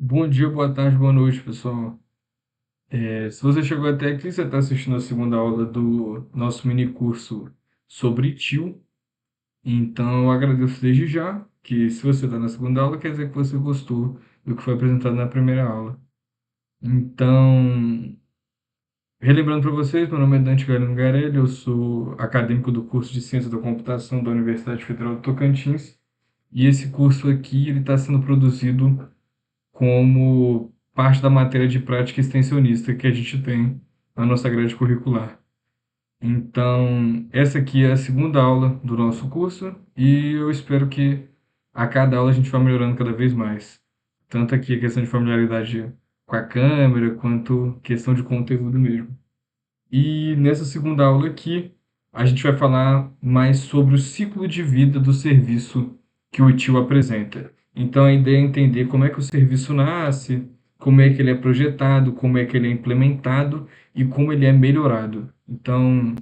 Bom dia, boa tarde, boa noite, pessoal. Se você chegou até aqui, você está assistindo a segunda aula do nosso mini curso sobre tio. Então, eu agradeço desde já que, se você está na segunda aula, quer dizer que você gostou do que foi apresentado na primeira aula. Então, relembrando para vocês, meu nome é Dante Galeno Garelli, eu sou acadêmico do curso de Ciência da Computação da Universidade Federal do Tocantins. E esse curso aqui ele está sendo produzido como parte da matéria de prática extensionista que a gente tem na nossa grade curricular. Então, essa aqui é a segunda aula do nosso curso e eu espero que a cada aula a gente vá melhorando cada vez mais. Tanto aqui a questão de familiaridade com a câmera, quanto questão de conteúdo mesmo. E nessa segunda aula aqui, a gente vai falar mais sobre o ciclo de vida do serviço que o ITIL apresenta. Então, a ideia é entender como é que o serviço nasce, como é que ele é projetado, como é que ele é implementado e como ele é melhorado. Então,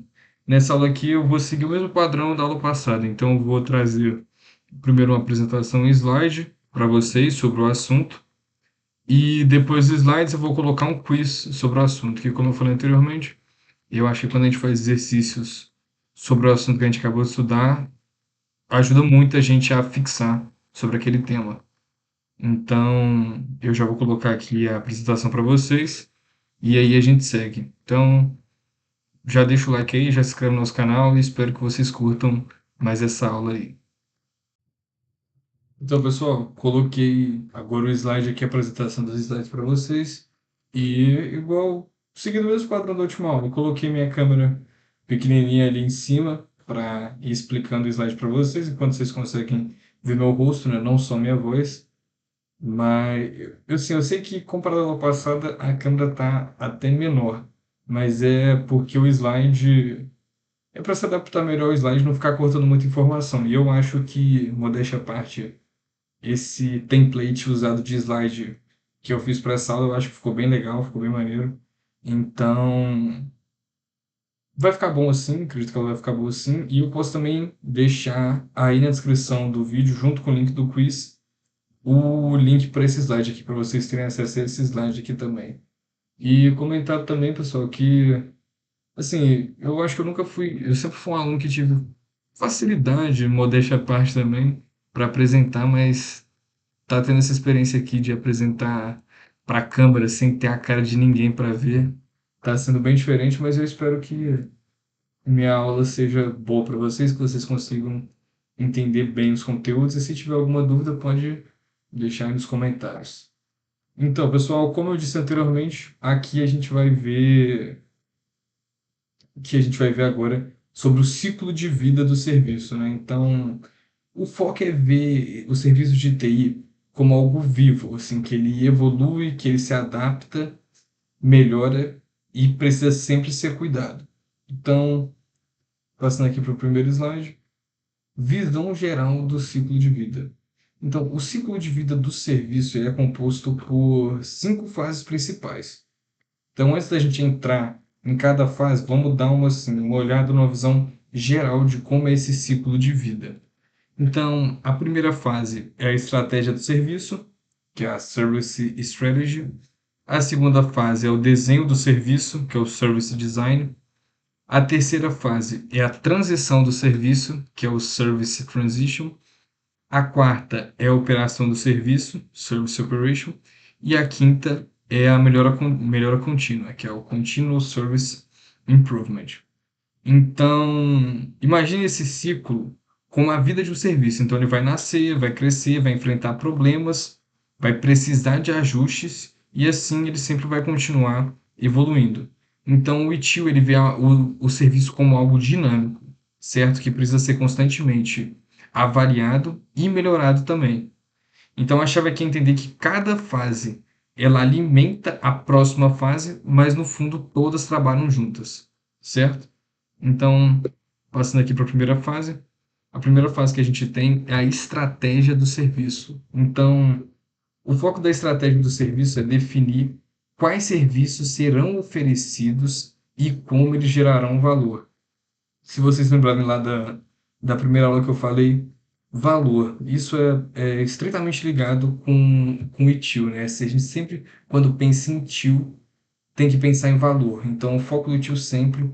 nessa aula aqui, eu vou seguir o mesmo padrão da aula passada. Então, eu vou trazer primeiro uma apresentação em slide para vocês sobre o assunto. E depois dos slides, eu vou colocar um quiz sobre o assunto, que, como eu falei anteriormente, eu acho que quando a gente faz exercícios sobre o assunto que a gente acabou de estudar, ajuda muito a gente a fixar sobre aquele tema. Então, eu já vou colocar aqui a apresentação para vocês e aí a gente segue. Então, já deixa o like aí, já se inscreve no nosso canal e espero que vocês curtam mais essa aula aí. Então, pessoal, coloquei agora o slide aqui, a apresentação dos slides para vocês. E igual, seguindo o mesmo padrão da última aula, eu coloquei minha câmera pequenininha ali em cima para ir explicando o slide para vocês, enquanto vocês conseguem ver meu rosto, né? Não só minha voz. Mas, assim, eu sei que comparado à aula passada, a câmera tá até menor. Mas é porque o slide... É para se adaptar melhor ao slide e não ficar cortando muita informação. E eu acho que, modéstia à parte, esse template usado de slide que eu fiz para essa aula, eu acho que ficou bem legal, ficou bem maneiro. Então, vai ficar bom assim, acredito que ela vai ficar boa assim. E eu posso também deixar aí na descrição do vídeo, junto com o link do quiz, o link para esse slide aqui, para vocês terem acesso a esse slide aqui também. E comentar também, pessoal, que, assim, eu acho que eu sempre fui um aluno que tive facilidade, modéstia à parte também, para apresentar, mas tá tendo essa experiência aqui de apresentar para a câmera sem ter a cara de ninguém para ver. Tá sendo bem diferente, mas eu espero que minha aula seja boa para vocês, que vocês consigam entender bem os conteúdos. E se tiver alguma dúvida, pode deixar aí nos comentários. Então, pessoal, como eu disse anteriormente, aqui a gente vai ver o que a gente vai ver agora sobre o ciclo de vida do serviço, né? Então, o foco é ver o serviço de TI como algo vivo, assim, que ele evolui, que ele se adapta, melhora e precisa sempre ser cuidado. Então, passando aqui para o primeiro slide, visão geral do ciclo de vida. Então, o ciclo de vida do serviço ele é composto por 5 fases principais. Então, antes da gente entrar em cada fase, vamos dar uma olhada numa visão geral de como é esse ciclo de vida. Então, a primeira fase é a estratégia do serviço, que é a Service Strategy. A segunda fase é o desenho do serviço, que é o Service Design. A terceira fase é a transição do serviço, que é o Service Transition. A quarta é a operação do serviço, Service Operation. E a quinta é a melhora contínua, que é o Continuous Service Improvement. Então, imagine esse ciclo como a vida de um serviço. Então, ele vai nascer, vai crescer, vai enfrentar problemas, vai precisar de ajustes e assim ele sempre vai continuar evoluindo. Então, o ITIL ele vê o serviço como algo dinâmico, certo? Que precisa ser constantemente avaliado e melhorado também. Então, a chave aqui é entender que cada fase ela alimenta a próxima fase, mas no fundo todas trabalham juntas, certo? Então, passando aqui para a primeira fase. A primeira fase que a gente tem é a estratégia do serviço. Então, o foco da estratégia do serviço é definir quais serviços serão oferecidos e como eles gerarão valor. Se vocês lembrarem lá da primeira aula que eu falei, Valor. Isso é estritamente ligado com o ITIL, né? Se a gente sempre, quando pensa em ITIL, tem que pensar em valor. Então, o foco do ITIL sempre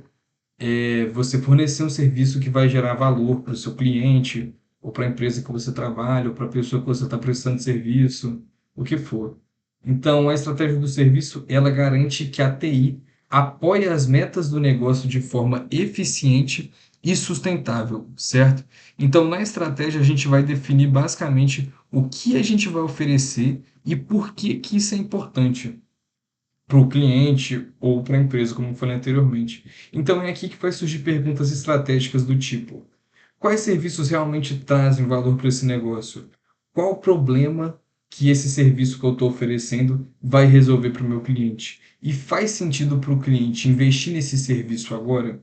é você fornecer um serviço que vai gerar valor para o seu cliente, ou para a empresa que você trabalha, ou para a pessoa que você está prestando serviço, o que for. Então, a estratégia do serviço, ela garante que a TI apoie as metas do negócio de forma eficiente e sustentável, certo? Então, na estratégia, a gente vai definir basicamente o que a gente vai oferecer e por que que isso é importante para o cliente ou para a empresa, como eu falei anteriormente. Então é aqui que vai surgir perguntas estratégicas do tipo: quais serviços realmente trazem valor para esse negócio? Qual o problema que esse serviço que eu estou oferecendo vai resolver para o meu cliente? E faz sentido para o cliente investir nesse serviço agora?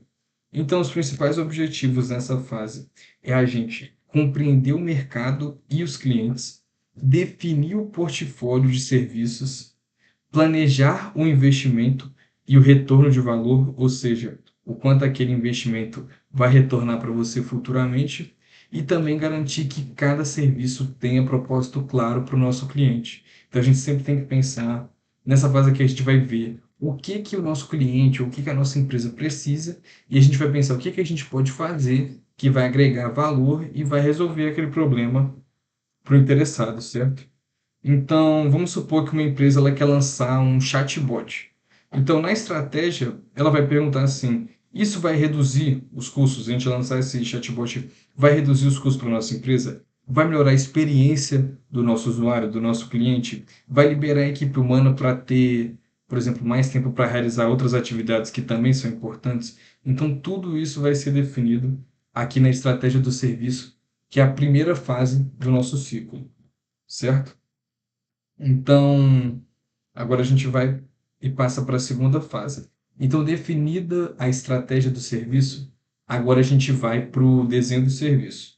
Então, os principais objetivos nessa fase é a gente compreender o mercado e os clientes, definir o portfólio de serviços, planejar o investimento e o retorno de valor, ou seja, o quanto aquele investimento vai retornar para você futuramente, e também garantir que cada serviço tenha propósito claro para o nosso cliente. Então a gente sempre tem que pensar nessa fase que a gente vai ver o que que o nosso cliente, o que que a nossa empresa precisa, e a gente vai pensar o que que a gente pode fazer que vai agregar valor e vai resolver aquele problema para o interessado, certo? Então, vamos supor que uma empresa ela quer lançar um chatbot. Então, na estratégia, ela vai perguntar assim: isso vai reduzir os custos? A gente lançar esse chatbot vai reduzir os custos para a nossa empresa? Vai melhorar a experiência do nosso usuário, do nosso cliente? Vai liberar a equipe humana para ter, por exemplo, mais tempo para realizar outras atividades que também são importantes? Então, tudo isso vai ser definido aqui na estratégia do serviço, que é a primeira fase do nosso ciclo, certo? Então, agora a gente vai e passa para a segunda fase. Então, definida a estratégia do serviço, agora a gente vai para o desenho do serviço.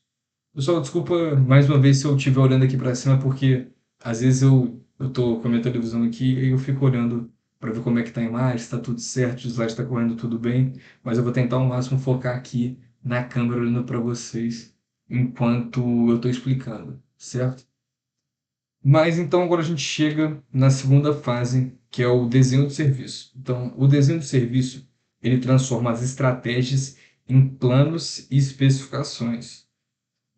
Pessoal, desculpa mais uma vez se eu estiver olhando aqui para cima, porque às vezes eu estou com a minha televisão aqui e eu fico olhando para ver como é que está a imagem, se está tudo certo, se o slide está correndo tudo bem, mas eu vou tentar ao máximo focar aqui na câmera olhando para vocês enquanto eu estou explicando, certo? Mas então agora a gente chega na segunda fase, que é o desenho do serviço. Então, o desenho do serviço, ele transforma as estratégias em planos e especificações.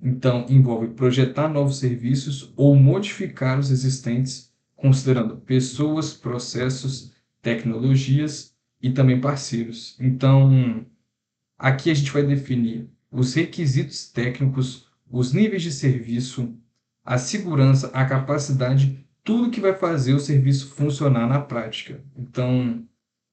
Então, envolve projetar novos serviços ou modificar os existentes, considerando pessoas, processos, tecnologias e também parceiros. Então, aqui a gente vai definir os requisitos técnicos, os níveis de serviço, a segurança, a capacidade, tudo que vai fazer o serviço funcionar na prática. Então,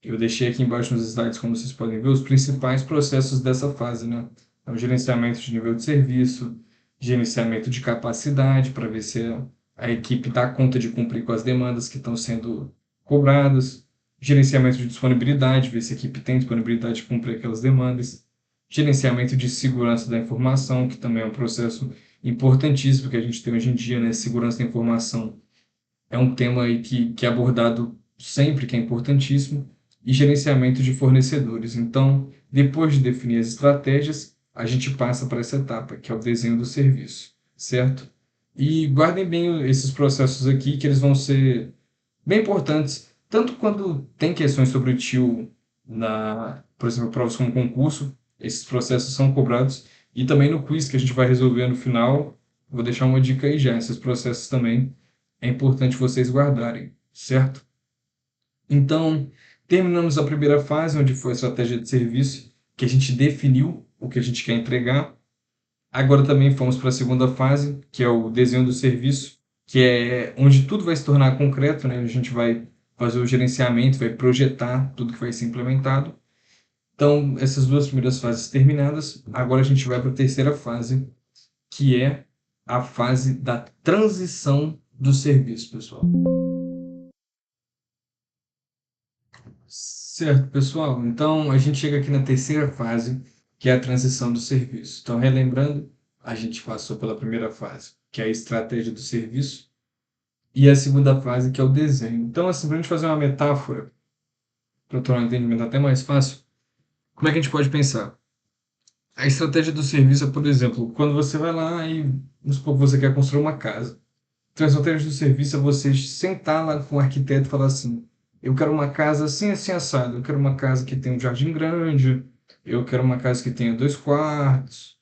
eu deixei aqui embaixo nos slides, como vocês podem ver, os principais processos dessa fase, né? Então, gerenciamento de nível de serviço, gerenciamento de capacidade, para ver se a equipe dá conta de cumprir com as demandas que estão sendo cobradas, gerenciamento de disponibilidade, ver se a equipe tem disponibilidade de cumprir aquelas demandas, gerenciamento de segurança da informação, que também é um processo importantíssimo que a gente tem hoje em dia, né? Segurança da informação é um tema aí que é abordado sempre, que é importantíssimo, e gerenciamento de fornecedores. Então, depois de definir as estratégias, a gente passa para essa etapa, que é o desenho do serviço, certo? E guardem bem esses processos aqui, que eles vão ser bem importantes, tanto quando tem questões sobre o tio por exemplo, provas como concurso, esses processos são cobrados, e também no quiz que a gente vai resolver no final, vou deixar uma dica aí já, esses processos também é importante vocês guardarem, certo? Então, terminamos a primeira fase, onde foi a estratégia de serviço, que a gente definiu o que a gente quer entregar. Agora também fomos para a segunda fase, que é o desenho do serviço, que é onde tudo vai se tornar concreto, né? A gente vai fazer o gerenciamento, vai projetar tudo que vai ser implementado. Então, essas duas primeiras fases terminadas, agora a gente vai para a terceira fase, que é a fase da transição do serviço, pessoal. Certo, pessoal. Então, a gente chega aqui na terceira fase, que é a transição do serviço. Então, relembrando, a gente passou pela primeira fase, que é a estratégia do serviço, e a segunda fase, que é o desenho. Então, assim, para a gente fazer uma metáfora, para tornar o entendimento até mais fácil, como é que a gente pode pensar? A estratégia do serviço é, por exemplo, quando você vai lá e, vamos supor que você quer construir uma casa. Então, a estratégia do serviço é você sentar lá com o arquiteto e falar assim: eu quero uma casa assim, assim, assado. Eu quero uma casa que tenha um jardim grande. Eu quero uma casa que tenha 2 quartos,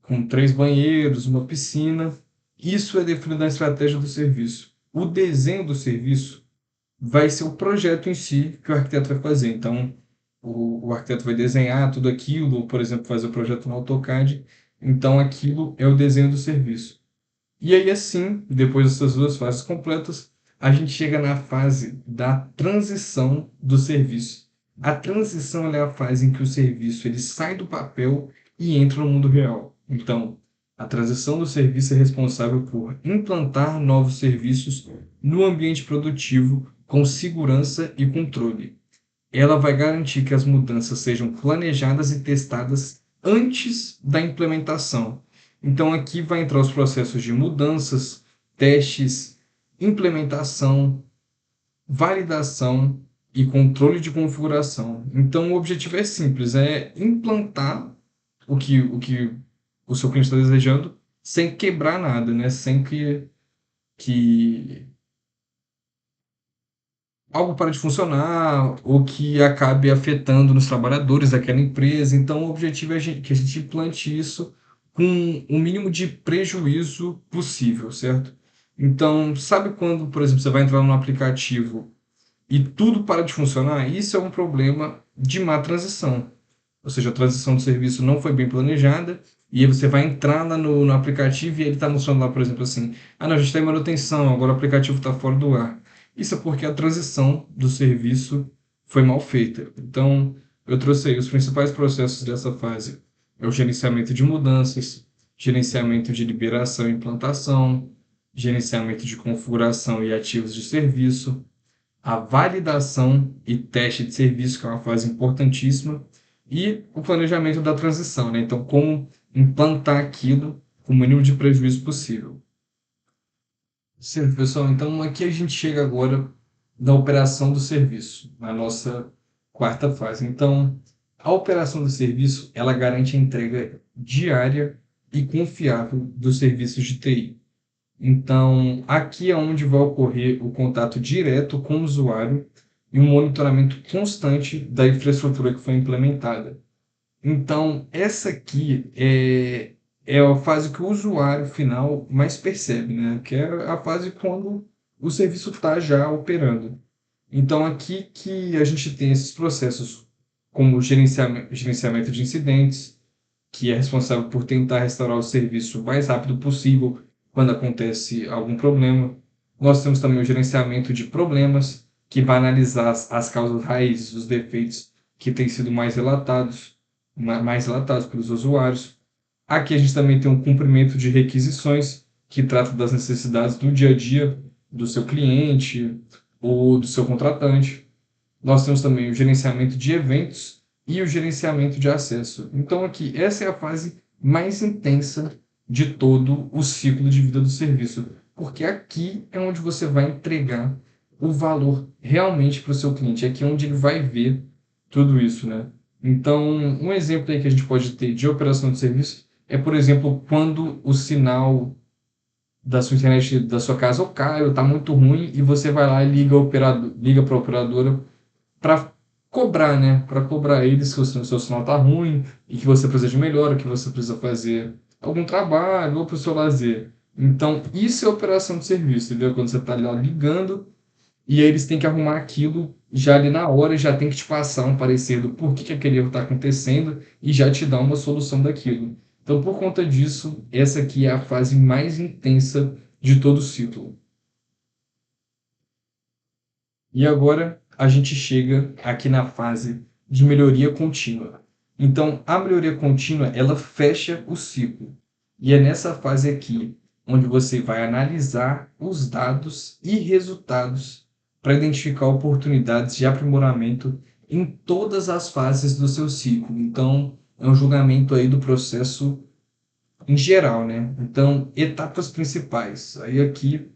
com 3 banheiros, uma piscina. Isso é definido na estratégia do serviço. O desenho do serviço vai ser o projeto em si que o arquiteto vai fazer. Então, o arquiteto vai desenhar tudo aquilo, por exemplo, fazer o projeto no AutoCAD. Então, aquilo é o desenho do serviço. E aí, assim, depois dessas 2 fases completas, a gente chega na fase da transição do serviço. A transição ela é a fase em que o serviço ele sai do papel e entra no mundo real. Então, a transição do serviço é responsável por implantar novos serviços no ambiente produtivo com segurança e controle. Ela vai garantir que as mudanças sejam planejadas e testadas antes da implementação. Então, aqui vai entrar os processos de mudanças, testes, implementação, validação e controle de configuração. Então, o objetivo é simples, é implantar o que o seu cliente está desejando sem quebrar nada, né? Sem que algo pare de funcionar ou que acabe afetando nos trabalhadores daquela empresa. Então, o objetivo é que a gente implante isso com o mínimo de prejuízo possível, certo? Então, sabe quando, por exemplo, você vai entrar num aplicativo e tudo para de funcionar? Isso é um problema de má transição. Ou seja, a transição do serviço não foi bem planejada, e aí você vai entrar lá no aplicativo e ele está mostrando lá, por exemplo, assim: ah, não, a gente está em manutenção, agora o aplicativo está fora do ar. Isso é porque a transição do serviço foi mal feita. Então, eu trouxe aí os principais processos dessa fase. É o gerenciamento de mudanças, gerenciamento de liberação e implantação, gerenciamento de configuração e ativos de serviço, a validação e teste de serviço, que é uma fase importantíssima, e o planejamento da transição, né? Então, como implantar aquilo com o mínimo de prejuízo possível. Certo, pessoal. Então, aqui a gente chega agora na operação do serviço, na nossa quarta fase. Então, a operação do serviço, ela garante a entrega diária e confiável dos serviços de TI. Então, aqui é onde vai ocorrer o contato direto com o usuário e um monitoramento constante da infraestrutura que foi implementada. Então, essa aqui é a fase que o usuário final mais percebe, né? Que é a fase quando o serviço está já operando. Então, aqui que a gente tem esses processos, como o gerenciamento de incidentes, que é responsável por tentar restaurar o serviço o mais rápido possível quando acontece algum problema. Nós temos também o gerenciamento de problemas, que vai analisar as causas raízes, os defeitos que têm sido mais relatados pelos usuários. Aqui a gente também tem um cumprimento de requisições, que trata das necessidades do dia a dia do seu cliente ou do seu contratante. Nós temos também o gerenciamento de eventos e o gerenciamento de acesso. Então, aqui, essa é a fase mais intensa de todo o ciclo de vida do serviço, porque aqui é onde você vai entregar o valor realmente para o seu cliente. Aqui é onde ele vai ver tudo isso, né? Então, um exemplo aí que a gente pode ter de operação de serviço é, por exemplo, quando o sinal da sua internet da sua casa ou cai ou está muito ruim e você vai lá e liga para a operadora para cobrar, né? Para cobrar eles que o seu sinal tá ruim e que você precisa de melhora, que você precisa fazer algum trabalho ou para o seu lazer. Então, isso é operação de serviço, entendeu? Quando você está lá ligando e aí eles têm que arrumar aquilo já ali na hora, já tem que te passar um parecer do porquê que aquele erro está acontecendo e já te dar uma solução daquilo. Então, por conta disso, essa aqui é a fase mais intensa de todo o ciclo. E agora a gente chega aqui na fase de melhoria contínua. Então, a melhoria contínua, ela fecha o ciclo. E é nessa fase aqui onde você vai analisar os dados e resultados para identificar oportunidades de aprimoramento em todas as fases do seu ciclo. Então, é um julgamento aí do processo em geral, né? Então, etapas principais. Aí aqui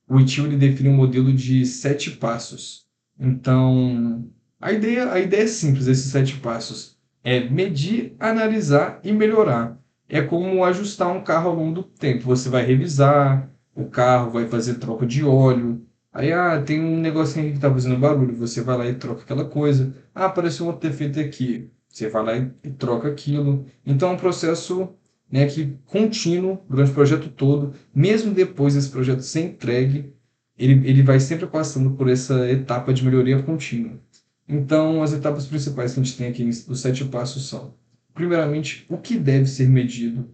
o ITIL ele define um modelo de 7 passos. Então, a ideia é simples, esses 7 passos. É medir, analisar e melhorar. É como ajustar um carro ao longo do tempo. Você vai revisar o carro, vai fazer troca de óleo. Aí, tem um negocinho que está fazendo barulho. Você vai lá e troca aquela coisa. Apareceu um outro defeito aqui. Você vai lá e troca aquilo. Então, é um processo, né, que contínuo durante o projeto todo. Mesmo depois desse projeto ser entregue, ele vai sempre passando por essa etapa de melhoria contínua. Então, as etapas principais que a gente tem aqui dos 7 passos são: primeiramente, o que deve ser medido;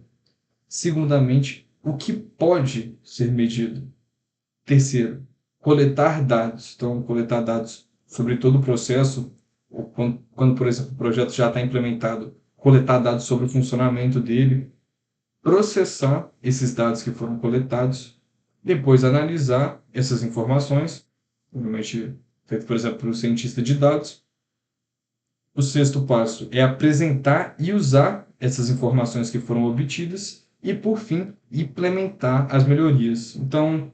segundamente, o que pode ser medido; terceiro, coletar dados. Então, coletar dados sobre todo o processo, ou quando, por exemplo, o projeto já está implementado, coletar dados sobre o funcionamento dele; processar esses dados que foram coletados; depois analisar essas informações, normalmente feito, por exemplo, por um cientista de dados. O sexto passo é apresentar e usar essas informações que foram obtidas e, por fim, implementar as melhorias. Então,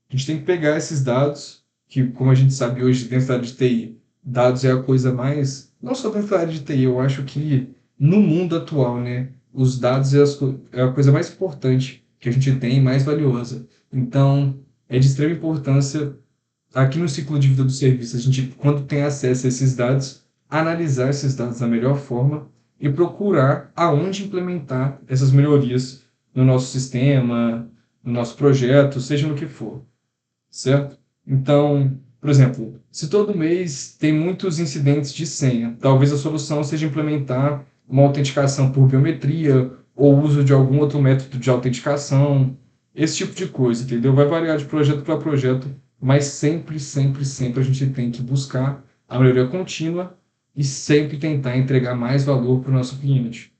a gente tem que pegar esses dados, que, como a gente sabe hoje, dentro da área de TI, dados é a coisa mais, não só dentro da área de TI, eu acho que no mundo atual, né, os dados é a coisa mais importante que a gente tem, mais valiosa. Então, é de extrema importância aqui no ciclo de vida do serviço, a gente, quando tem acesso a esses dados, analisar esses dados da melhor forma e procurar aonde implementar essas melhorias no nosso sistema, no nosso projeto, seja no que for, certo? Então, por exemplo, se todo mês tem muitos incidentes de senha, talvez a solução seja implementar uma autenticação por biometria ou uso de algum outro método de autenticação, esse tipo de coisa, entendeu? Vai variar de projeto para projeto, mas sempre, sempre, sempre a gente tem que buscar a melhoria contínua e sempre tentar entregar mais valor para o nosso cliente.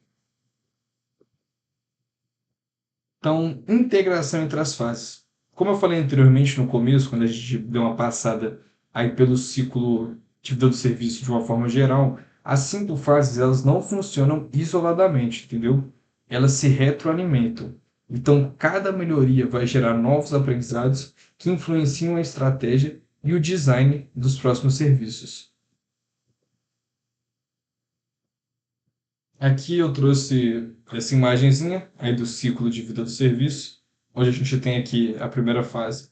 Então, integração entre as fases. Como eu falei anteriormente no começo, quando a gente deu uma passada aí pelo ciclo de vida do serviço de uma forma geral, as 5 fases elas não funcionam isoladamente, entendeu? Elas se retroalimentam. Então, cada melhoria vai gerar novos aprendizados que influenciam a estratégia e o design dos próximos serviços. Aqui eu trouxe essa imagenzinha aí do ciclo de vida do serviço, onde a gente tem aqui a primeira fase,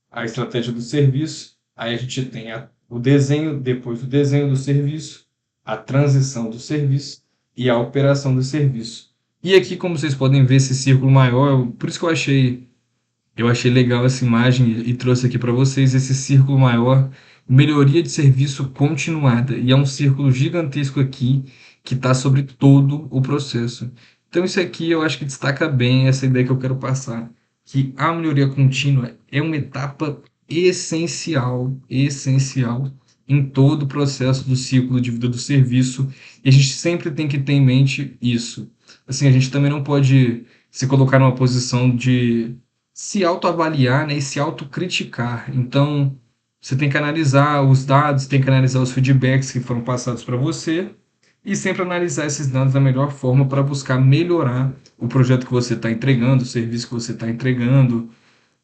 a estratégia do serviço, aí a gente tem o desenho, depois do desenho do serviço, a transição do serviço e a operação do serviço. E aqui, como vocês podem ver, esse círculo maior, por isso que eu achei legal essa imagem e trouxe aqui para vocês esse círculo maior, melhoria de serviço continuada. E é um círculo gigantesco aqui que está sobre todo o processo. Então, isso aqui eu acho que destaca bem essa ideia que eu quero passar, que a melhoria contínua é uma etapa essencial, essencial em todo o processo do ciclo de vida do serviço. E a gente sempre tem que ter em mente isso. Assim, a gente também não pode se colocar numa posição de se autoavaliar, né, e se autocriticar. Então, você tem que analisar os dados, tem que analisar os feedbacks que foram passados para você e sempre analisar esses dados da melhor forma para buscar melhorar o projeto que você está entregando, o serviço que você está entregando,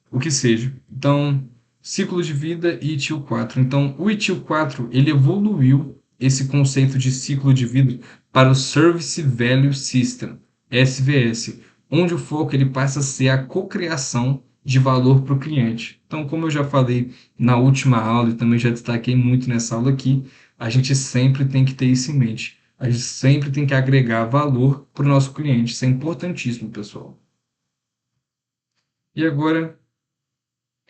o que seja. Então, ciclo de vida e ITIL 4. Então, o ITIL 4 ele evoluiu esse conceito de ciclo de vida para o Service Value System, SVS, onde o foco ele passa a ser a cocriação de valor para o cliente. Então, como eu já falei na última aula e também já destaquei muito nessa aula aqui, a gente sempre tem que ter isso em mente. A gente sempre tem que agregar valor para o nosso cliente. Isso é importantíssimo, pessoal. E agora,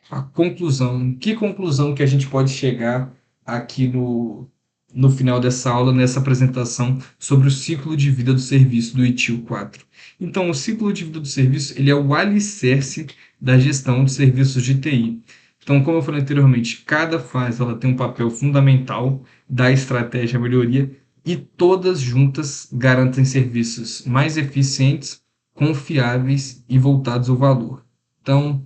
a conclusão. Que conclusão que a gente pode chegar aqui no final dessa aula, nessa apresentação sobre o ciclo de vida do serviço do ITIL 4? Então, o ciclo de vida do serviço ele é o alicerce da gestão de serviços de TI. Então, como eu falei anteriormente, cada fase ela tem um papel fundamental da estratégia à melhoria e todas juntas garantem serviços mais eficientes, confiáveis e voltados ao valor. Então,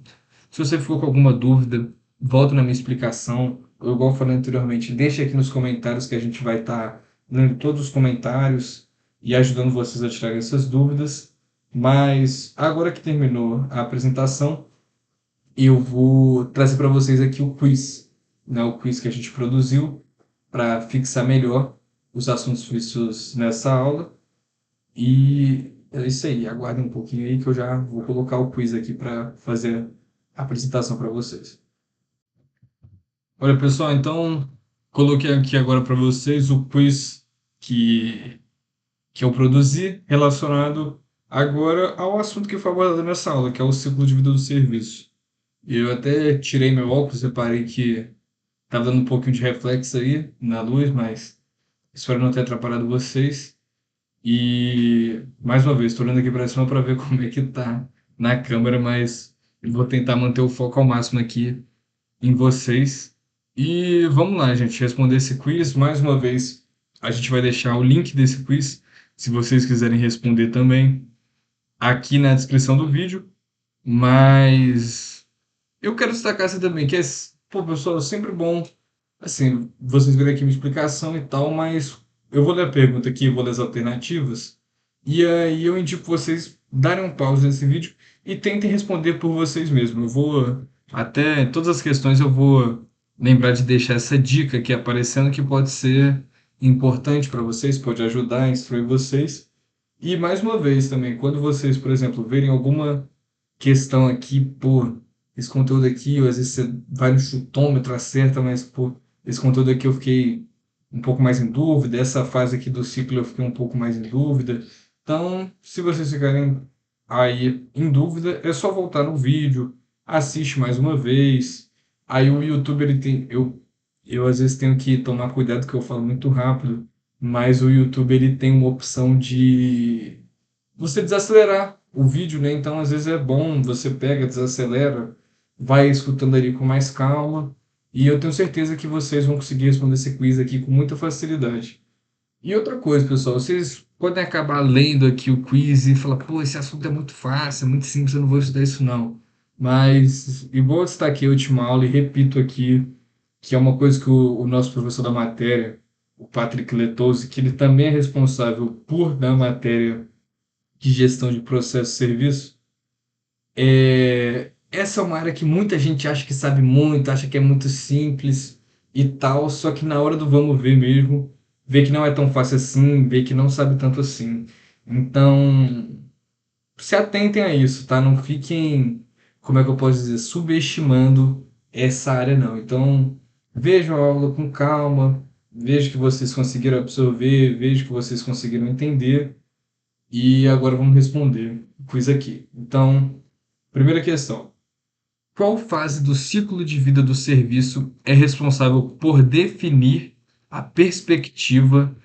se você ficou com alguma dúvida, volta na minha explicação. Eu, igual eu falei anteriormente, deixe aqui nos comentários que a gente vai estar lendo todos os comentários e ajudando vocês a tirar essas dúvidas. Mas agora que terminou a apresentação, eu vou trazer para vocês aqui o quiz, né? O quiz que a gente produziu para fixar melhor os assuntos vistos nessa aula. E é isso aí, aguardem um pouquinho aí que eu já vou colocar o quiz aqui para fazer a apresentação para vocês. Olha, pessoal, então coloquei aqui agora para vocês o quiz que, que eu produzi relacionado agora ao assunto que foi abordado nessa aula, que é o ciclo de vida do serviço. Eu até tirei meu óculos, reparei que tá dando um pouquinho de reflexo aí na luz, mas espero não ter atrapalhado vocês. E mais uma vez, estou olhando aqui para cima para ver como é que tá na câmera, mas eu vou tentar manter o foco ao máximo aqui em vocês. E vamos lá, gente, responder esse quiz. Mais uma vez, a gente vai deixar o link desse quiz, se vocês quiserem responder também, aqui na descrição do vídeo. Mas eu quero destacar assim também, que é, pô, pessoal, é sempre bom, assim, vocês verem aqui minha explicação e tal, mas eu vou ler a pergunta aqui, eu vou ler as alternativas, e aí eu indico vocês darem um pause nesse vídeo e tentem responder por vocês mesmos. Eu vou, até todas as questões eu vou lembrar de deixar essa dica aqui aparecendo que pode ser importante para vocês, pode ajudar a instruir vocês. E mais uma vez também, quando vocês, por exemplo, verem alguma questão aqui, pô, esse conteúdo aqui, ou às vezes você vai no chutômetro, acerta, mas, pô, esse conteúdo aqui eu fiquei um pouco mais em dúvida, essa fase aqui do ciclo eu fiquei um pouco mais em dúvida. Então, se vocês ficarem aí em dúvida, é só voltar no vídeo, assiste mais uma vez. Aí o YouTube, ele tem, eu às vezes tenho que tomar cuidado que eu falo muito rápido, mas o YouTube, ele tem uma opção de você desacelerar o vídeo, né? Então, às vezes é bom, você pega, desacelera, vai escutando ali com mais calma. E eu tenho certeza que vocês vão conseguir responder esse quiz aqui com muita facilidade. E outra coisa, pessoal, vocês podem acabar lendo aqui o quiz e falar, pô, esse assunto é muito fácil, é muito simples, eu não vou estudar isso não. Mas, igual está aqui a última aula, e repito aqui, que é uma coisa que o nosso professor da matéria, o Patrick Letouze, que ele também é responsável por dar matéria de gestão de processo e serviço, essa é uma área que muita gente acha que sabe muito, acha que é muito simples e tal, só que na hora do vamos ver mesmo, vê que não é tão fácil assim, vê que não sabe tanto assim. Então, se atentem a isso, tá? Não fiquem, como é que eu posso dizer, subestimando essa área, não. Então, vejam a aula com calma, vejam que vocês conseguiram absorver, vejam que vocês conseguiram entender. E agora vamos responder o quiz aqui. Então, primeira questão. Qual fase do ciclo de vida do serviço é responsável por definir a perspectiva,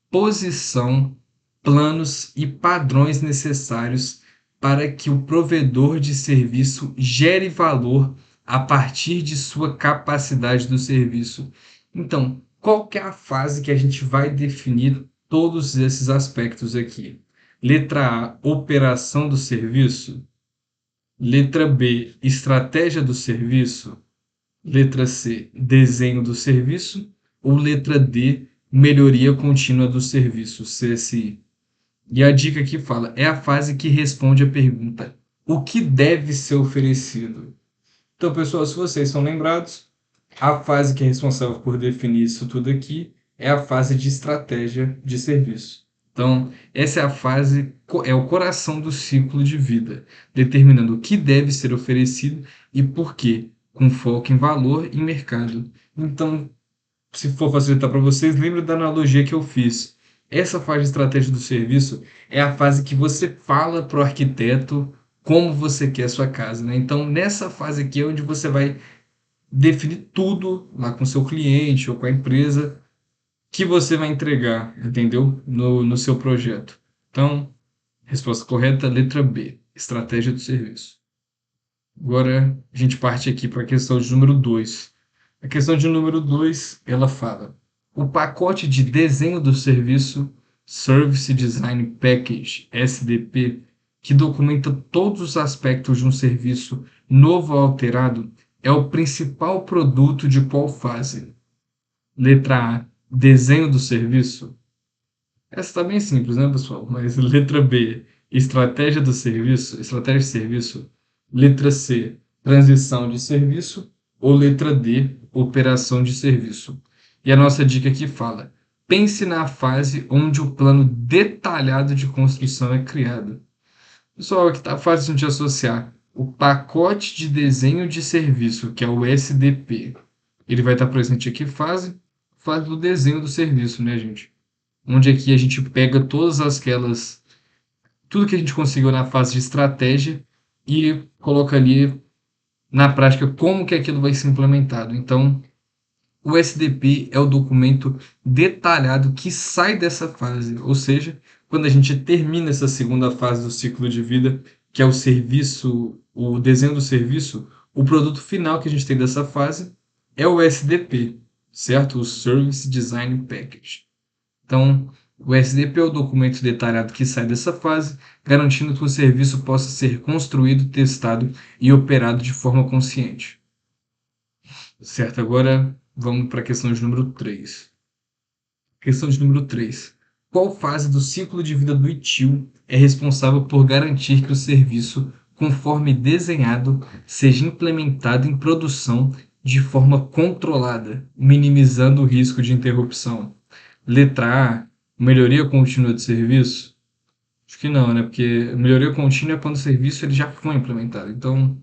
posição, planos e padrões necessários para que o provedor de serviço gere valor a partir de sua capacidade do serviço? Então, qual que é a fase que a gente vai definir todos esses aspectos aqui? Letra A, operação do serviço. Letra B, estratégia do serviço. Letra C, desenho do serviço. Ou letra D, melhoria contínua do serviço, CSI. E a dica que fala é a fase que responde a pergunta: o que deve ser oferecido? Então, pessoal, se vocês são lembrados, a fase que é responsável por definir isso tudo aqui é a fase de estratégia de serviço. Então, essa é a fase, é o coração do ciclo de vida, determinando o que deve ser oferecido e por quê, com foco em valor e mercado. Então, se for facilitar para vocês, lembre da analogia que eu fiz. Essa fase de estratégia do serviço é a fase que você fala para o arquiteto como você quer a sua casa, né? Então, nessa fase aqui é onde você vai definir tudo lá com o seu cliente ou com a empresa que você vai entregar, entendeu? No seu projeto. Então, resposta correta, letra B, estratégia do serviço. Agora, a gente parte aqui para a questão de número 2. A questão de número 2, ela fala: o pacote de desenho do serviço, Service Design Package, SDP, que documenta todos os aspectos de um serviço novo ou alterado, é o principal produto de qual fase? Letra A, desenho do serviço. Essa está bem simples, né, pessoal? Mas letra B, estratégia do serviço, estratégia de serviço. Letra C, transição de serviço. Ou letra D, operação de serviço. E a nossa dica aqui fala: Pense na fase onde o plano detalhado de construção é criado. Pessoal, aqui está fácil de associar. O pacote de desenho de serviço, que é o SDP, ele vai estar presente aqui, fase do desenho do serviço, né, gente? Onde aqui a gente pega tudo que a gente conseguiu na fase de estratégia e coloca ali na prática como que aquilo vai ser implementado. Então, o SDP é o documento detalhado que sai dessa fase, ou seja, quando a gente termina essa segunda fase do ciclo de vida, que é o serviço, o desenho do serviço, o produto final que a gente tem dessa fase é o SDP, certo? O Service Design Package. Então, o SDP é o documento detalhado que sai dessa fase, garantindo que o serviço possa ser construído, testado e operado de forma consciente. Certo, agora vamos para a questão de número 3. Questão de número 3. Qual fase do ciclo de vida do ITIL é responsável por garantir que o serviço, conforme desenhado, seja implementado em produção de forma controlada, minimizando o risco de interrupção? Letra A, melhoria contínua de serviço? Acho que não, né? Porque melhoria contínua é quando o serviço ele já foi implementado. Então,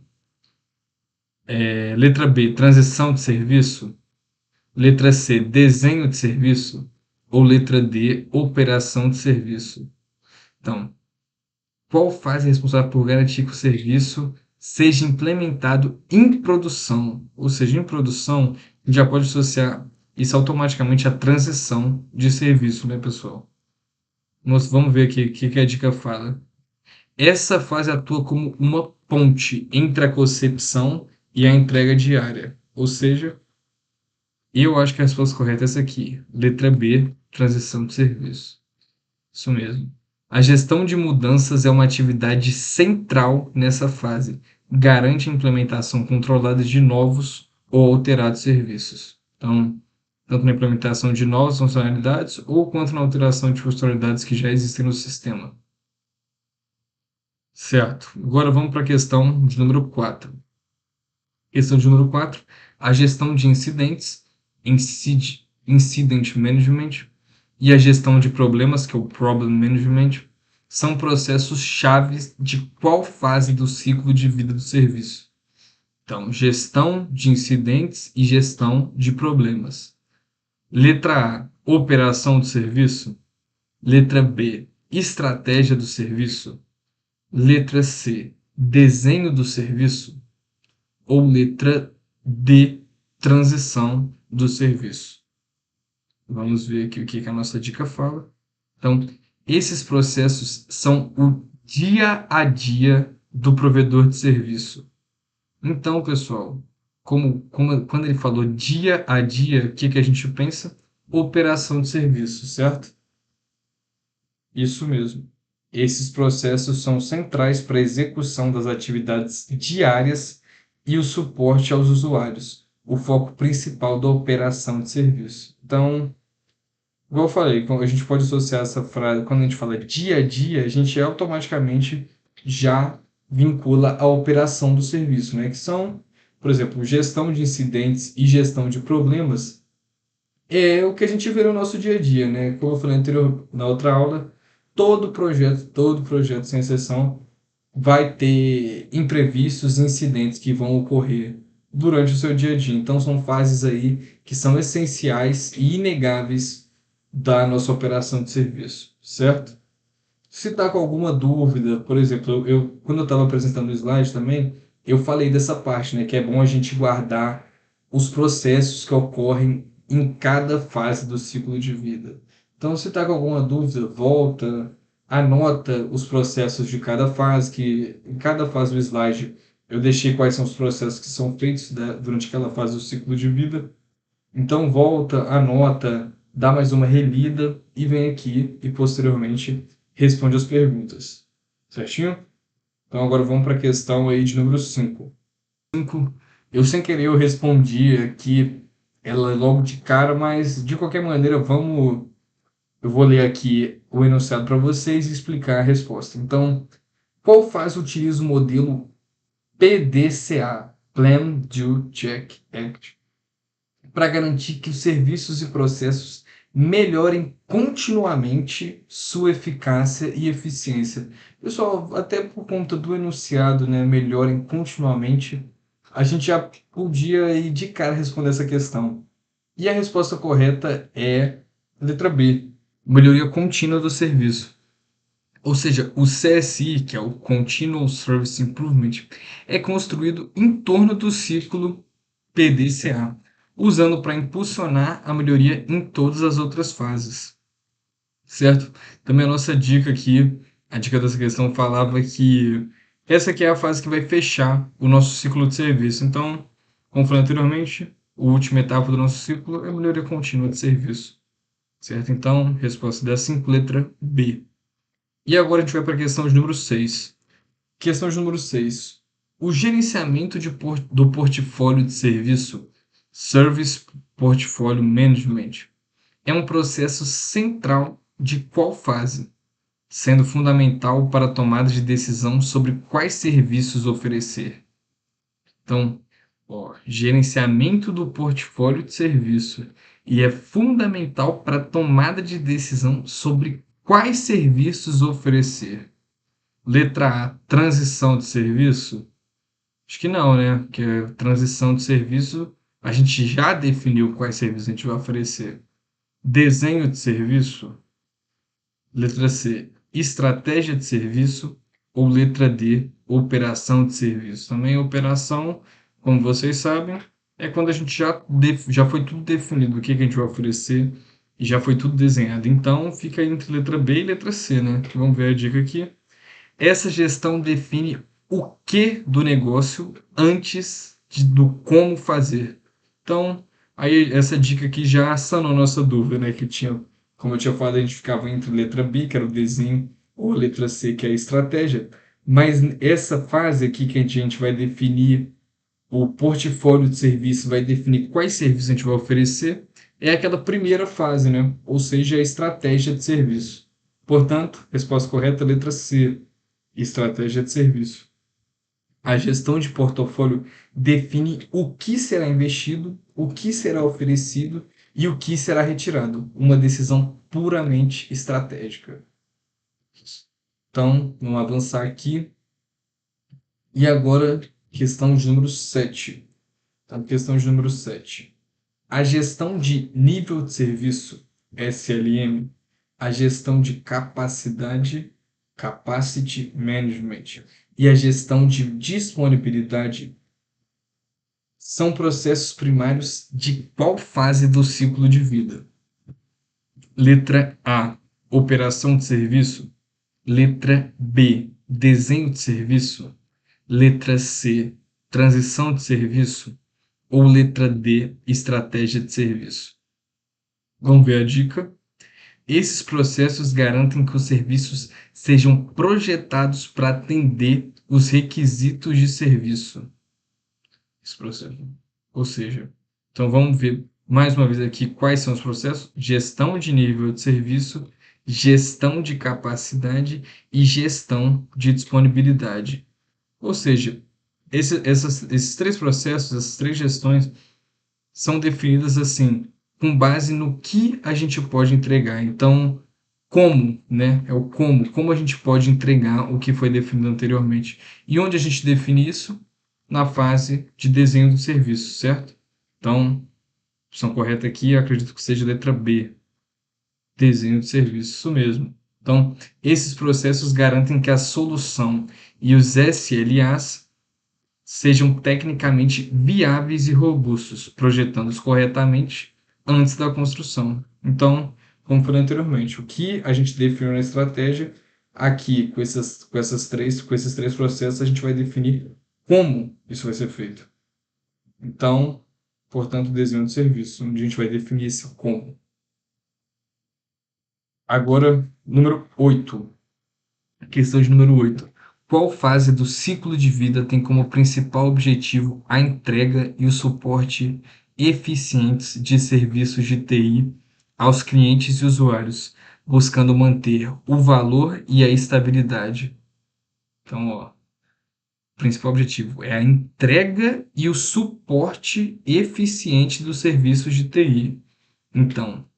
letra B, transição de serviço? Letra C, desenho de serviço? Ou letra D, operação de serviço? Então, qual fase é responsável por garantir que o serviço seja implementado em produção? Ou seja, em produção, a gente já pode associar isso automaticamente à transição de serviço, né, pessoal? Vamos ver aqui o que a dica fala. Essa fase atua como uma ponte entre a concepção e a entrega diária. Ou seja, eu acho que a resposta correta é essa aqui. Letra B, transição de serviço. Isso mesmo. A gestão de mudanças é uma atividade central nessa fase. Garante a implementação controlada de novos ou alterados serviços. Então, tanto na implementação de novas funcionalidades ou quanto na alteração de funcionalidades que já existem no sistema. Certo. Agora vamos para a questão de número 4. Questão de número 4. A gestão de incidentes, Incident Management, e a gestão de problemas, que é o Problem Management, são processos chaves de qual fase do ciclo de vida do serviço? Então, gestão de incidentes e gestão de problemas. Letra A, operação do serviço. Letra B, estratégia do serviço. Letra C, desenho do serviço. Ou letra D, transição do serviço. Vamos ver aqui o que a nossa dica fala. Então, esses processos são o dia a dia do provedor de serviço. Então, pessoal, quando ele falou dia a dia, o que a gente pensa? Operação de serviço, certo? Isso mesmo. Esses processos são centrais para a execução das atividades diárias e o suporte aos usuários, o foco principal da operação de serviço. Então, igual eu falei, a gente pode associar essa frase, quando a gente fala dia a dia, a gente automaticamente já vincula a operação do serviço, né? Que são, por exemplo, gestão de incidentes e gestão de problemas, é o que a gente vê no nosso dia a dia, né? Como eu falei na outra aula, todo projeto, sem exceção, vai ter imprevistos e incidentes que vão ocorrer durante o seu dia a dia. Então, são fases aí que são essenciais e inegáveis da nossa operação de serviço, certo? Se está com alguma dúvida, por exemplo, quando eu estava apresentando o slide também, eu falei dessa parte, né, que é bom a gente guardar os processos que ocorrem em cada fase do ciclo de vida. Então, se está com alguma dúvida, volta, anota os processos de cada fase, que em cada fase do slide eu deixei quais são os processos que são feitos durante aquela fase do ciclo de vida. Então, volta, anota, dá mais uma relida e vem aqui e posteriormente responde as perguntas. Certinho? Então, agora vamos para a questão aí de número 5. Eu sem querer eu respondi aqui ela logo de cara, mas de qualquer maneira eu vou ler aqui o enunciado para vocês e explicar a resposta. Então, qual fase utiliza o modelo PDCA, Plan, Do, Check, Act, para garantir que os serviços e processos melhorem continuamente sua eficácia e eficiência. Pessoal, até por conta do enunciado, né, melhorem continuamente, a gente já podia ir de cara responder essa questão. E a resposta correta é letra B, melhoria contínua do serviço. Ou seja, o CSI, que é o Continual Service Improvement, é construído em torno do ciclo PDCA, usando para impulsionar a melhoria em todas as outras fases, certo? Também a nossa dica aqui, a dica dessa questão falava que essa aqui é a fase que vai fechar o nosso ciclo de serviço. Então, como falei anteriormente, a última etapa do nosso ciclo é a melhoria contínua de serviço, certo? Então, resposta dessa 5, letra B. E agora a gente vai para a questão de número 6. Questão de número 6. O gerenciamento do portfólio de serviço, Service Portfolio Management, é um processo central de qual fase, sendo fundamental para a tomada de decisão sobre quais serviços oferecer. Então, gerenciamento do portfólio de serviço e é fundamental para a tomada de decisão sobre quais serviços oferecer. Letra A, transição de serviço? Acho que não, né? Porque transição de serviço, a gente já definiu quais serviços a gente vai oferecer. Desenho de serviço? Letra C, estratégia de serviço? Ou letra D, operação de serviço? Também operação, como vocês sabem, é quando a gente já foi tudo definido, o que a gente vai oferecer e já foi tudo desenhado. Então, fica entre letra B e letra C, né? Vamos ver a dica aqui. Essa gestão define o que do negócio antes do como fazer. Então, aí essa dica aqui já sanou nossa dúvida, né? Que tinha, como eu tinha falado, a gente ficava entre letra B, que era o desenho, ou letra C, que é a estratégia. Mas essa fase aqui que a gente vai definir o portfólio de serviços, vai definir quais serviços a gente vai oferecer, é aquela primeira fase, né? Ou seja, a estratégia de serviço. Portanto, resposta correta, letra C. Estratégia de serviço. A gestão de portfólio define o que será investido, o que será oferecido e o que será retirado. Uma decisão puramente estratégica. Então, vamos avançar aqui. E agora, questão de número 7. Então, questão de número 7. A gestão de nível de serviço, SLM, a gestão de capacidade, Capacity Management, e a gestão de disponibilidade são processos primários de qual fase do ciclo de vida? Letra A, operação de serviço. Letra B, desenho de serviço. Letra C, transição de serviço. Ou letra D, estratégia de serviço. Vamos ver a dica? Esses processos garantem que os serviços sejam projetados para atender os requisitos de serviço. Esse processo. Ou seja, então vamos ver mais uma vez aqui quais são os processos: gestão de nível de serviço, gestão de capacidade e gestão de disponibilidade. Ou seja, esses três processos, essas três gestões, são definidas assim, com base no que a gente pode entregar. Então, como, né? É o como a gente pode entregar o que foi definido anteriormente. E onde a gente define isso? Na fase de desenho do serviço, certo? Então, a opção correta aqui, eu acredito que seja a letra B, desenho de serviço, isso mesmo. Então, esses processos garantem que a solução e os SLAs sejam tecnicamente viáveis e robustos, projetando-os corretamente antes da construção. Então, como falei anteriormente, o que a gente definiu na estratégia, aqui com esses três processos, a gente vai definir como isso vai ser feito. Então, portanto, desenho de serviço, onde a gente vai definir esse como. Agora, número 8. Questão de número 8. Qual fase do ciclo de vida tem como principal objetivo a entrega e o suporte eficientes de serviços de TI aos clientes e usuários, buscando manter o valor e a estabilidade? Então, o principal objetivo é a entrega e o suporte eficiente dos serviços de TI. Então,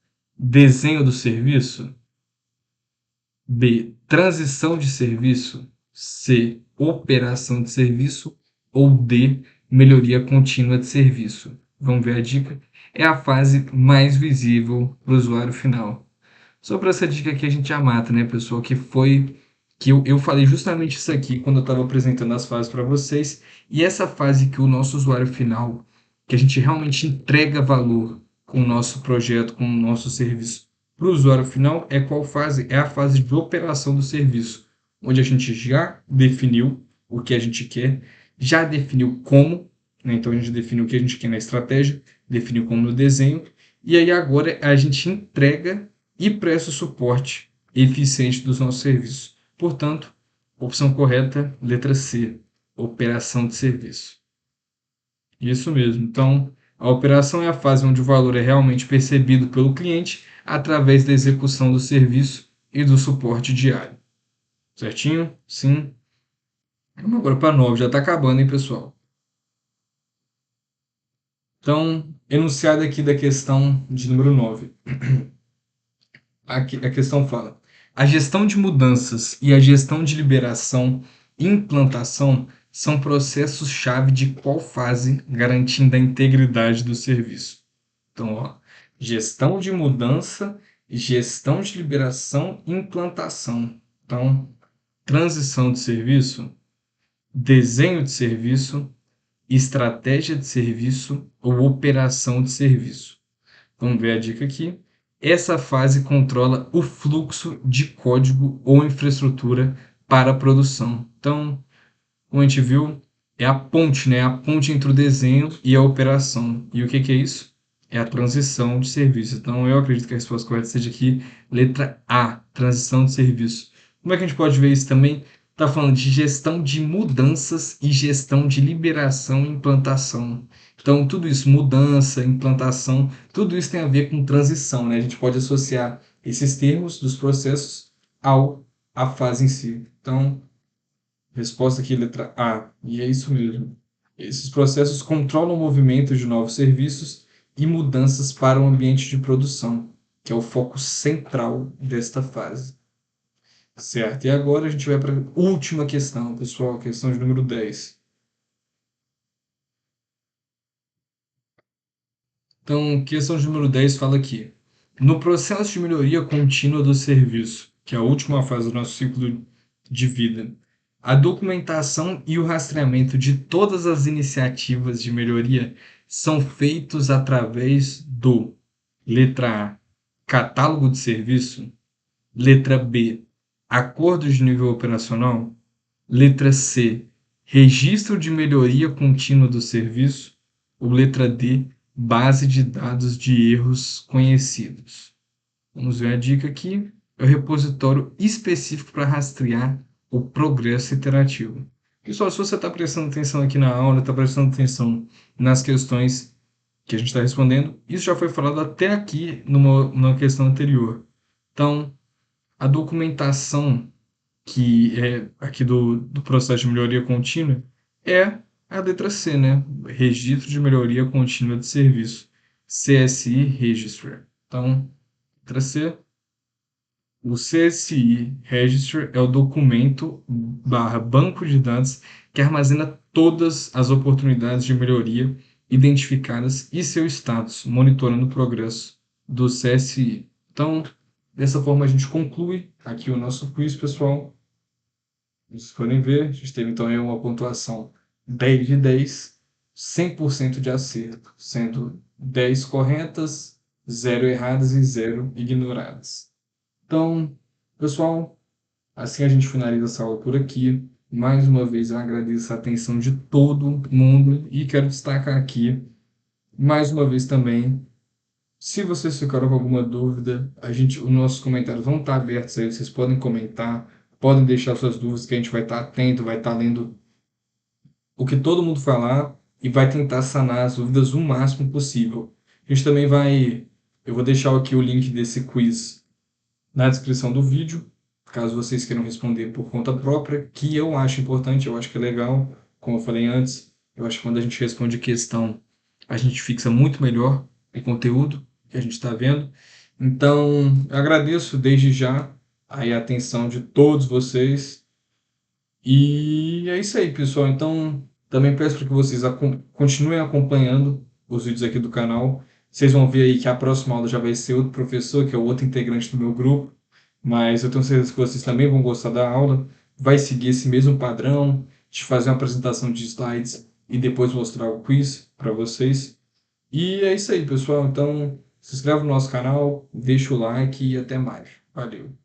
Desenho do serviço. B. Transição de serviço. C. Operação de serviço. Ou D. Melhoria contínua de serviço. Vamos ver a dica? É a fase mais visível para o usuário final. Só para essa dica aqui a gente já mata, né, pessoal? Que eu falei justamente isso aqui quando eu estava apresentando as fases para vocês. E essa fase que o nosso usuário final, que a gente realmente entrega valor com o nosso projeto, com o nosso serviço para o usuário final, é qual fase? É a fase de operação do serviço, onde a gente já definiu o que a gente quer, já definiu como, né? Então a gente definiu o que a gente quer na estratégia, definiu como no desenho, e aí agora a gente entrega e presta o suporte eficiente dos nossos serviços. Portanto, opção correta, letra C, operação de serviço. Isso mesmo. Então, a operação é a fase onde o valor é realmente percebido pelo cliente através da execução do serviço e do suporte diário. Certinho? Sim. Vamos agora para 9. Já está acabando, hein, pessoal? Então, enunciado aqui da questão de número 9. Aqui, a questão fala: a gestão de mudanças e a gestão de liberação e implantação são processos-chave de qual fase, garantindo a integridade do serviço? Então, ó, gestão de mudança, gestão de liberação e implantação. Então, transição de serviço, desenho de serviço, estratégia de serviço ou operação de serviço. Vamos ver a dica aqui. Essa fase controla o fluxo de código ou infraestrutura para a produção. Então, como a gente viu, é a ponte, né? A ponte entre o desenho e a operação. E o que que é isso? É a transição de serviço. Então, eu acredito que a resposta correta seja aqui, letra A, transição de serviço. Como é que a gente pode ver isso também? Está falando de gestão de mudanças e gestão de liberação e implantação. Então, tudo isso, mudança, implantação, tudo isso tem a ver com transição, né? A gente pode associar esses termos dos processos à fase em si. Então, resposta aqui, letra A. E é isso mesmo. Esses processos controlam o movimento de novos serviços e mudanças para o ambiente de produção, que é o foco central desta fase. Certo? E agora a gente vai para a última questão, pessoal, questão de número 10. Então, questão de número 10 fala aqui: no processo de melhoria contínua do serviço, que é a última fase do nosso ciclo de vida, a documentação e o rastreamento de todas as iniciativas de melhoria são feitos através do letra A, catálogo de serviço, letra B, acordo de nível operacional, letra C, registro de melhoria contínua do serviço, ou letra D, base de dados de erros conhecidos. Vamos ver a dica aqui. É o repositório específico para rastrear o progresso iterativo. Pessoal, se você está prestando atenção aqui na aula, está prestando atenção nas questões que a gente está respondendo, isso já foi falado até aqui numa questão anterior. Então, a documentação que é aqui do processo de melhoria contínua é a letra C, né? Registro de melhoria contínua de serviço. CSI Register. Então, letra C. O CSI Register é o documento barra banco de dados que armazena todas as oportunidades de melhoria identificadas e seu status, monitorando o progresso do CSI. Então, dessa forma a gente conclui aqui o nosso quiz, pessoal. Vocês podem ver, a gente teve então aí uma pontuação 10 de 10, 100% de acerto, sendo 10 corretas, 0 erradas e 0 ignoradas. Então, pessoal, assim a gente finaliza essa aula por aqui. Mais uma vez eu agradeço a atenção de todo mundo e quero destacar aqui, mais uma vez também, se vocês ficaram com alguma dúvida, os nossos comentários vão estar abertos aí, vocês podem comentar, podem deixar suas dúvidas que a gente vai estar atento, vai estar lendo o que todo mundo falar e vai tentar sanar as dúvidas o máximo possível. A gente também vai, eu vou deixar aqui o link desse quiz na descrição do vídeo, caso vocês queiram responder por conta própria, que eu acho importante, eu acho que é legal, como eu falei antes, eu acho que quando a gente responde questão, a gente fixa muito melhor o conteúdo que a gente está vendo. Então, eu agradeço desde já aí a atenção de todos vocês. E é isso aí, pessoal. Então, também peço para que vocês continuem acompanhando os vídeos aqui do canal. Vocês vão ver aí que a próxima aula já vai ser outro professor, que é o outro integrante do meu grupo. Mas eu tenho certeza que vocês também vão gostar da aula. Vai seguir esse mesmo padrão de fazer uma apresentação de slides e depois mostrar o quiz para vocês. E é isso aí, pessoal. Então, se inscreve no nosso canal, deixa o like e até mais. Valeu!